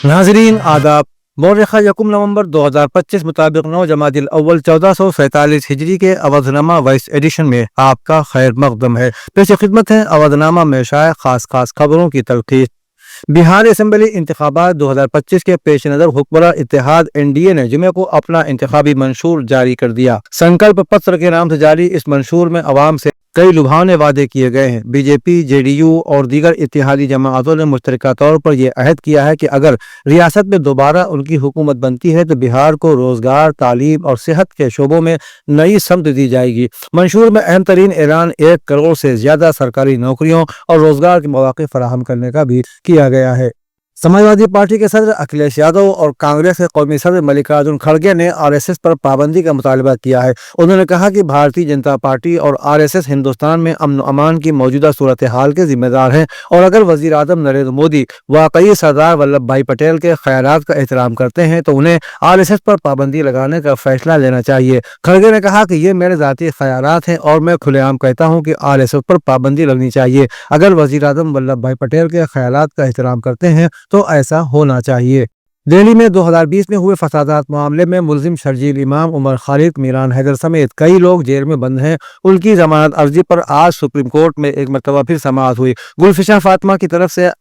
नाजरीन आदाब। मौरख़ यकुम नवंबर 2025 मुताबिक 9 जमादिल अव्वल 1447 हिजरी के अवधनामा वॉइस एडिशन में आपका खैर मकदम है। पेश खिदमत है अवधनामा में शाया खास खबरों की तलखीस। बिहार असेंबली इंतखाबात 2025 के पेश नज़र हुक्मरान इत्तेहाद एनडीए ने जुमे को अपना इंतखाबी मंशूर जारी कर दिया। संकल्प पत्र के नाम से जारी इस मंशूर में अवाम से कई लुभावने वादे किए गए हैं। बीजेपी, जेडीयू और दीगर इत्तेहादी जमातों ने मुश्तरका तौर पर यह अहद किया है कि अगर रियासत में दोबारा उनकी हुकूमत बनती है तो बिहार को रोजगार, तालीम और सेहत के शोबों में नई समत दी जाएगी। मंशूर में अहम तरीन ऐलान 1 करोड़ से ज्यादा सरकारी नौकरियों और रोजगार के मौके फराहम करने का भी किया गया है। समाजवादी पार्टी के सदर अखिलेश यादव और कांग्रेस के कौमी सदर मल्लिकार्जुन खड़गे ने आरएसएस पर पाबंदी का मुतालबा किया है। उन्होंने कहा कि भारतीय जनता पार्टी और आरएसएस हिंदुस्तान में अमन अमान की मौजूदा सूरत हाल के जिम्मेदार हैं और अगर वजीर आजम नरेंद्र मोदी वाकई सरदार वल्लभ भाई पटेल के ख्यालात का एहतराम करते हैं तो उन्हें आरएसएस पर पाबंदी लगाने का फैसला लेना चाहिए। खड़गे ने कहा कि ये मेरे ज़ाती ख्यालात हैं और मैं खुलेआम कहता हूँ कि आरएसएस पर पाबंदी लगनी चाहिए। अगर वजीर आजम वल्लभ भाई पटेल के ख्यालात का एहतराम करते हैं तो ऐसा होना चाहिए। दिल्ली में 2020 में हुए फसादात मामले में मुलजिम शर्जील इमाम, उमर खालिद, मीरान हैदर समेत कई लोग जेल में बंद हैं। उनकी जमानत अर्जी पर आज सुप्रीम कोर्ट में एक मरतबा फिर समाअत हुई। गुलफिशा फातिमा की तरफ से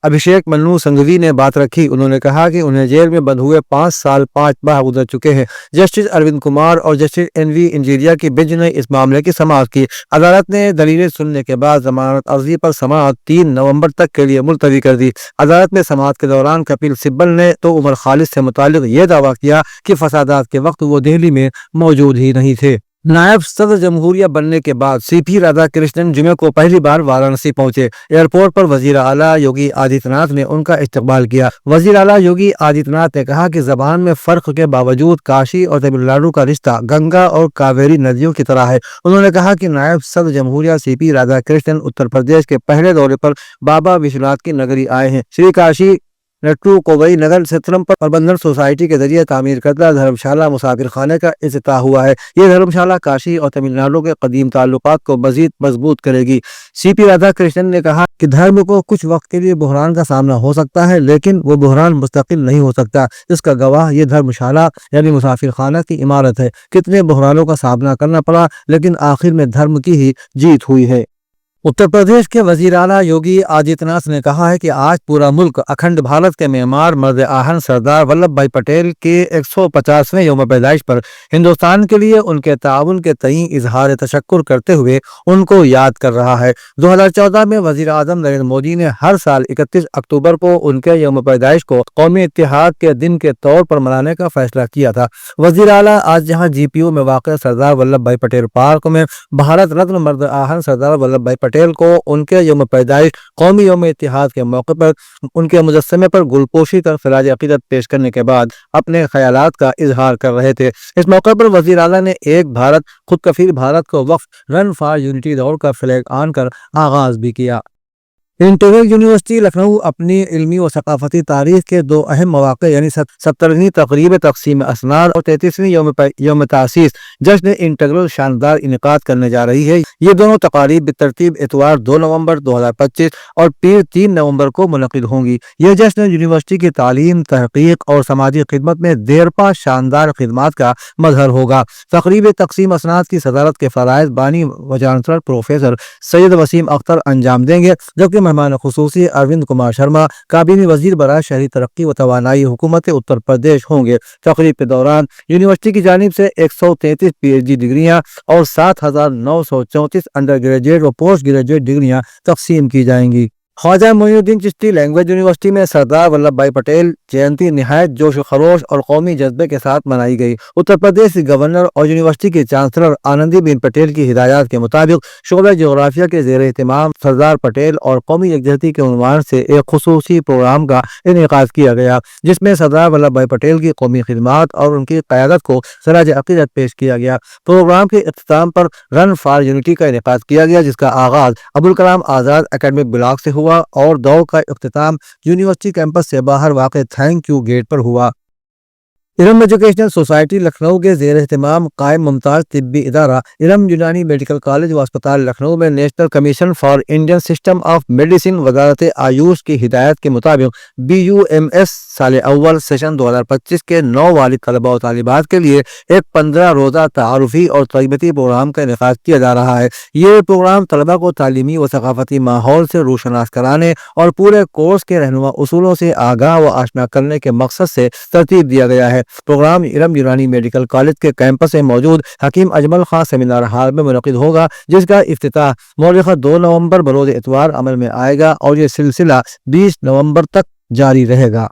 अभिषेक मन्नू संघवी ने बात रखी। उन्होंने कहा कि उन्हें जेल में बंद हुए 5 साल 5 माह गुजर चुके हैं। जस्टिस अरविंद कुमार और जस्टिस एनवी इंजीरिया की बेंच ने इस मामले की समाअत की। अदालत ने दलीलें सुनने के बाद जमानत अर्जी पर समाअत 3 नवंबर तक के लिए मुलतवी कर दी। अदालत में समाअत के दौरान कपिल सिब्बल ने तो उमर खालिद से मुतालिक ये दावा किया कि फसादात के वक्त वो दिल्ली में मौजूद ही नहीं थे। नायब सदर जमहूरिया बनने के बाद सीपी राधाकृष्णन जुमे को पहली बार वाराणसी पहुंचे। एयरपोर्ट पर वजीर आला योगी आदित्यनाथ ने उनका इस्तकबाल किया। वजीर आला योगी आदित्यनाथ ने कहा कि जबान में फर्क के बावजूद काशी और तमिलनाडु का रिश्ता गंगा और कावेरी नदियों की तरह है। उन्होंने कहा कि नायब सदर जमहूरिया सीपी राधाकृष्णन उत्तर प्रदेश के पहले दौरे पर बाबा विश्वनाथ की नगरी आए हैं। श्री काशी नट्टू कोवई नगर क्षेत्रम पर प्रबंधन सोसाइटी के जरिए तामीर करदा धर्मशाला मुसाफिर खाने का इफ्तिताह हुआ है। ये धर्मशाला काशी और तमिलनाडु के कदीम ताल्लुकात को मजीद मजबूत करेगी। सीपी राधाकृष्णन ने कहा कि धर्म को कुछ वक्त के लिए बहरान का सामना हो सकता है, लेकिन वो बहरान मुस्तकिल नहीं हो सकता। इसका गवाह ये धर्मशाला यानी मुसाफिर खाना की इमारत है। कितने बहरानों का सामना करना पड़ा, लेकिन आखिर में धर्म की ही जीत हुई है। उत्तर प्रदेश के वजीर आला योगी आदित्यनाथ ने कहा है कि आज पूरा मुल्क अखंड भारत के मेमार मर्द आहन सरदार वल्लभ भाई पटेल के 150वें यौम पैदाइश पर हिंदुस्तान के लिए उनके ताउन के तई इजहार तशक्कुर करते हुए उनको याद कर रहा है। 2014 में वजीर आजम नरेंद्र मोदी ने हर साल 31 अक्टूबर को उनके यौम पैदाइश को कौमी इत्तेहाद के दिन के तौर पर मनाने का फैसला किया था। वजीर आला आज जहाँ जीपीओ में वाक़ सरदार वल्लभ भाई पटेल पार्क में भारत रत्न मर्द आहन सरदार वल्लभ भाई पटेल को उनके यौम पैदाइश कौमी यौम इत्तेहाद के मौके पर उनके मुजस्समे पर गुलपोशी कर खिराज अकीदत पेश करने के बाद अपने ख्यालात का इजहार कर रहे थे। इस मौके पर वजीर आला ने एक भारत खुद कफील भारत को वक्फ रन फॉर यूनिटी दौड़ का फ्लैग ऑन कर आगाज भी किया। इंटीरियर यूनिवर्सिटी लखनऊ अपनी इल्मी व सकाफती तारीख के 2 अहम मौक़े यानी 70वीं तकरीब तकसीम असनाद और 33वीं यौम तासीस जश्न इंटीग्रल शानदार इनेकाद करने जा रही है। ये दोनों तकारीब बेतरतीब इतवार 2 नवंबर 2025 और पीर 3 नवंबर को मुनक़िद होंगी। ये जश्न यूनिवर्सिटी की तालीम, तहकीक और समाजी खिदमत में देरपा शानदार खिदमात का मजहर होगा। तकरीब तकसीम असनाद की सदारत के फराइज़ बानी व चांसलर प्रोफेसर सैयद वसीम अख्तर अंजाम देंगे, जबकि मेहमान खुसूसी अरविंद कुमार शर्मा काबीनी वजीर बराए शहरी तरक्की व तवानाई हुकूमत उत्तर प्रदेश होंगे। तकरीब के दौरान यूनिवर्सिटी की जानिब से 133 पीएचडी डिग्रियां और 7,934 अंडर ग्रेजुएट व पोस्ट ग्रेजुएट डिग्रियां तकसीम की जाएंगी। ख्वाजा मोइनुद्दीन चिश्ती लैंग्वेज यूनिवर्सिटी में सरदार वल्लभ भाई पटेल जयंती निहायत जोश खरोश और कौमी जज्बे के साथ मनाई गई। उत्तर प्रदेश के गवर्नर और यूनिवर्सिटी के चांसलर आनंदीबेन पटेल की हिदायत के मुताबिक शोबा जोग्राफिया के ज़ेर एहतमाम सरदार पटेल और कौमी यकजहती के उन्वान से एक खुसूसी प्रोग्राम का इनेकाद किया गया, जिसमें सरदार वल्लभ भाई पटेल की कौमी खिदमात और उनकी क़यादत को सराज अक़ीदत पेश किया गया। प्रोग्राम के इख्तिताम पर रन फॉर यूनिटी का इनेकाद किया गया, जिसका आगाज अबुल कलाम आज़ाद एकेडमिक ब्लॉक से हुआ और दौड़ का इख्तिताम यूनिवर्सिटी कैंपस से बाहर वाक़े थैंक यू गेट पर हुआ। ارم ایجوکیشنل سوسائٹی لکھنؤ کے زیر اہتمام قائم ممتاز طبی ادارہ ارم یونانی میڈیکل کالج و اسپتال لکھنؤ میں national commission for Indian system of medicine وزارت آیوش کی ہدایت کے مطابق BUMS سال اول سیشن 2025 کے 9 والد طلباء و طالبات کے لیے ایک 15 روزہ تعارفی اور تربیتی پروگرام کا انعقاد کیا جا رہا ہے۔ یہ پروگرام طلباء کو تعلیمی و ثقافتی ماحول سے روشناس کرانے اور پورے کورس کے رہنما اصولوں سے آگاہ و آشنا کرنے کے مقصد سے ترتیب دیا گیا ہے۔ پروگرام ارم یونانی میڈیکل کالج کے کیمپس میں موجود حکیم اجمل خان سیمینار ہال میں منعقد ہوگا، جس کا افتتاح مورخہ 2 نومبر بروز اتوار عمل میں آئے گا اور یہ سلسلہ 20 نومبر تک جاری رہے گا۔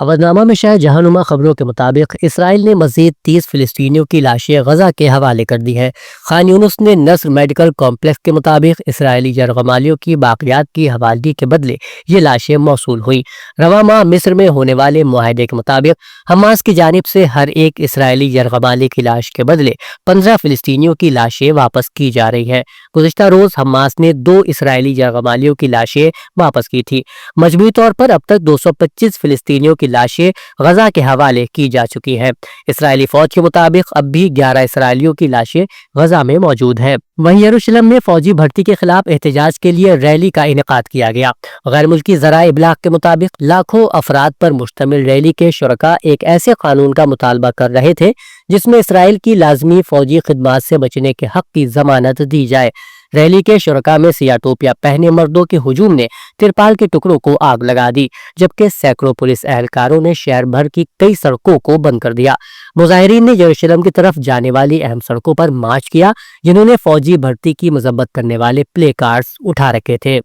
اودنامہ میں شائع جہانما خبروں کے مطابق اسرائیل نے مزید 30 فلسطینیوں کی لاشیں غزہ کے حوالے کر دی ہیں۔ خان یونس نے نصر میڈیکل کمپلیکس کے مطابق اسرائیلی یرغمالیوں کی باقیات کی حوالگی کے بدلے یہ لاشیں موصول ہوئیں۔ رواں ماہ مصر میں ہونے والے معاہدے کے مطابق حماس کی جانب سے ہر ایک اسرائیلی یرغمالی کی لاش کے بدلے 15 فلسطینیوں کی لاشیں واپس کی جا رہی ہیں۔ گزشتہ روز حماس نے 2 اسرائیلی یرغمالیوں کی لاشیں واپس کی تھی۔ مجموعی طور پر اب تک 225 فلسطینیوں کی لاشیں غزہ کے حوالے کی جا چکی ہیں۔ اسرائیلی فوج کے مطابق اب بھی 11 اسرائیلیوں کی لاشیں غزہ میں موجود ہیں۔ وہیں یروشلم میں فوجی بھرتی کے خلاف احتجاج کے لیے ریلی کا انعقاد کیا گیا۔ غیر ملکی ذرائع ابلاغ کے مطابق لاکھوں افراد پر مشتمل ریلی کے شرکاء ایک ایسے قانون کا مطالبہ کر رہے تھے جس میں اسرائیل کی لازمی فوجی خدمات سے بچنے کے حق کی ضمانت دی جائے۔ ریلی کے شرکاء میں سیاہ ٹوپیاں پہنے مردوں کے ہجوم نے ترپال کے ٹکڑوں کو آگ لگا دی، جبکہ سینکڑوں پولیس اہلکاروں نے شہر بھر کی کئی سڑکوں کو بند کر دیا۔ مظاہرین نے یروشلم کی طرف جانے والی اہم سڑکوں پر مارچ کیا، جنہوں نے فوجی بھرتی کی مذمت کرنے والے پلے کارڈز اٹھا رکھے تھے۔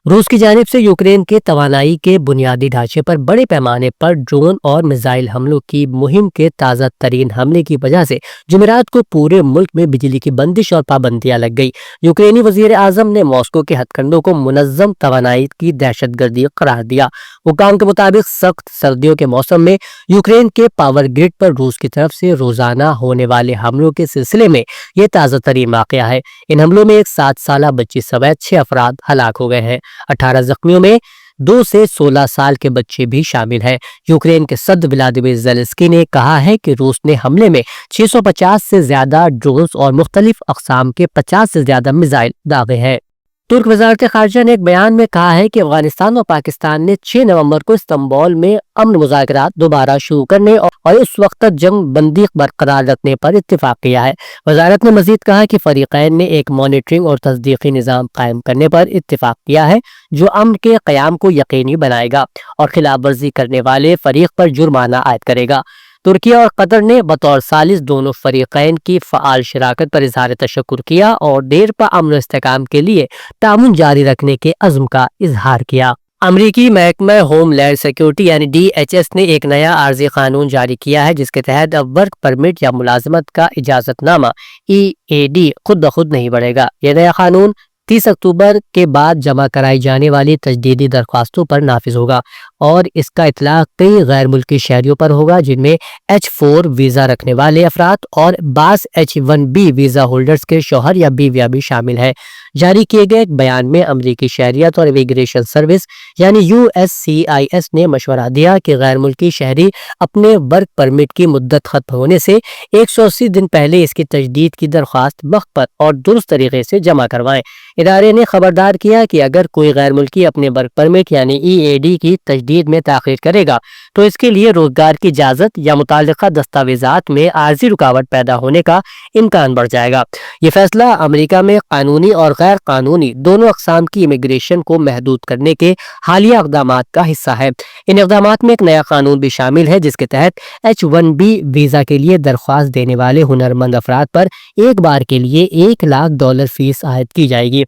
روس کی جانب سے یوکرین کے توانائی کے بنیادی ڈھانچے پر بڑے پیمانے پر ڈرون اور میزائل حملوں کی مہم کے تازہ ترین حملے کی وجہ سے جمعرات کو پورے ملک میں بجلی کی بندش اور پابندیاں لگ گئی۔ یوکرینی وزیر اعظم نے ماسکو کے ہتھ کنڈوں کو منظم توانائی کی دہشت گردی قرار دیا۔ حکام کے مطابق سخت سردیوں کے موسم میں یوکرین کے پاور گرڈ پر روس کی طرف سے روزانہ ہونے والے حملوں کے سلسلے میں یہ تازہ ترین واقعہ ہے۔ ان حملوں میں ایک 7 سالہ بچی سمیت 6 افراد ہلاک ہو گئے ہیں۔ 18 زخمیوں میں 2 سے 16 سال کے بچے بھی شامل ہیں۔ یوکرین کے صدر ولادیمیر زیلنسکی نے کہا ہے کہ روس نے حملے میں 650 سے زیادہ ڈرونز اور مختلف اقسام کے 50 سے زیادہ میزائل داغے ہیں۔ ترک وزارت خارجہ نے ایک بیان میں کہا ہے کہ افغانستان اور پاکستان نے 6 نومبر کو استنبول میں امن مذاکرات دوبارہ شروع کرنے اور اس وقت تک جنگ بندی برقرار رکھنے پر اتفاق کیا ہے۔ وزارت نے مزید کہا کہ فریقین نے ایک مانیٹرنگ اور تصدیقی نظام قائم کرنے پر اتفاق کیا ہے جو امن کے قیام کو یقینی بنائے گا اور خلاف ورزی کرنے والے فریق پر جرمانہ عائد کرے گا۔ ترکیہ اور قطر نے بطور ثالث دونوں فریقین کی فعال شراکت پر اظہار تشکر کیا اور دیر پا امن و استحکام کے لیے تعاون جاری رکھنے کے عزم کا اظہار کیا۔ امریکی محکمہ ہوم لینڈ سیکیورٹی یعنی DHS نے ایک نیا عارضی قانون جاری کیا ہے جس کے تحت اب ورک پرمٹ یا ملازمت کا اجازت نامہ EAD خود بخود نہیں بڑھے گا۔ یہ نیا قانون 30 اکتوبر کے بعد جمع کرائی جانے والی تجدیدی درخواستوں پر نافذ ہوگا اور اس کا اطلاق کئی غیر ملکی شہریوں پر ہوگا جن میں H4 ویزا رکھنے والے افراد اور بعض H1B ویزا ہولڈرز کے شوہر یا بیویاں بھی شامل ہیں۔ جاری کیے گئے ایک بیان میں امریکی شہریت اور امیگریشن سروس یعنی USCIS نے مشورہ دیا کہ غیر ملکی شہری اپنے ورک پرمٹ کی مدت ختم ہونے سے 180 دن پہلے اس کی تجدید کی درخواست وقت پر اور درست طریقے سے جمع کروائیں۔ ادارے نے خبردار کیا کہ اگر کوئی غیر ملکی اپنے ورک پرمٹ یعنی EAD کی تجدید میں تاخیر کرے گا تو اس کے لیے روزگار کی اجازت یا متعلقہ دستاویزات میں عارضی رکاوٹ پیدا ہونے کا امکان بڑھ جائے گا۔ یہ فیصلہ امریکہ میں قانونی اور غیر قانونی دونوں اقسام کی امیگریشن کو محدود کرنے کے حالیہ اقدامات کا حصہ ہے۔ ان اقدامات میں ایک نیا قانون بھی شامل ہے جس کے تحت H1B ویزا کے لیے درخواست دینے والے ہنرمند افراد پر ایک بار کے لیے $1,00,000 فیس عائد کی جائے گی،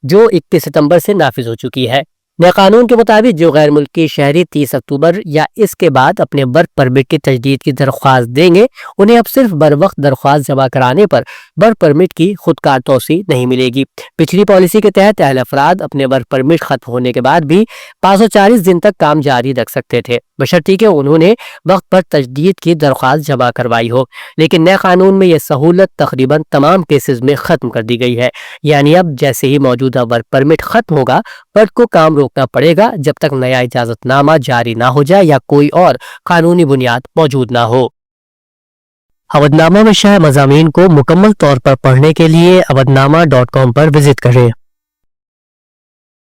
جو 31 ستمبر سے نافذ ہو چکی ہے۔ نئے قانون کے مطابق جو غیر ملکی شہری 30 اکتوبر یا اس کے بعد اپنے ورک پرمٹ کی تجدید کی درخواست دیں گے انہیں اب صرف بر وقت درخواست جمع کرانے پر ورک پرمٹ کی خودکار توسیع نہیں ملے گی۔ پچھلی پالیسی کے تحت اہل افراد اپنے ورک پرمٹ ختم ہونے کے بعد بھی 540 دن تک کام جاری رکھ سکتے تھے بشرطیکہ کہ انہوں نے وقت پر تجدید کی درخواست جمع کروائی ہو، لیکن نئے قانون میں یہ سہولت تقریباً تمام کیسز میں ختم کر دی گئی ہے۔ یعنی اب جیسے ہی موجودہ ورک پرمٹ ختم ہوگا فرد کو کام روکنے روکنا پڑے گا جب تک نیا اجازت نامہ جاری نہ ہو جائے یا کوئی اور قانونی بنیاد موجود نہ ہو۔ اودھ نامہ میں شائع مضامین کو مکمل طور پر پڑھنے کے لیے اودھ نامہ .com پر وزٹ کریں۔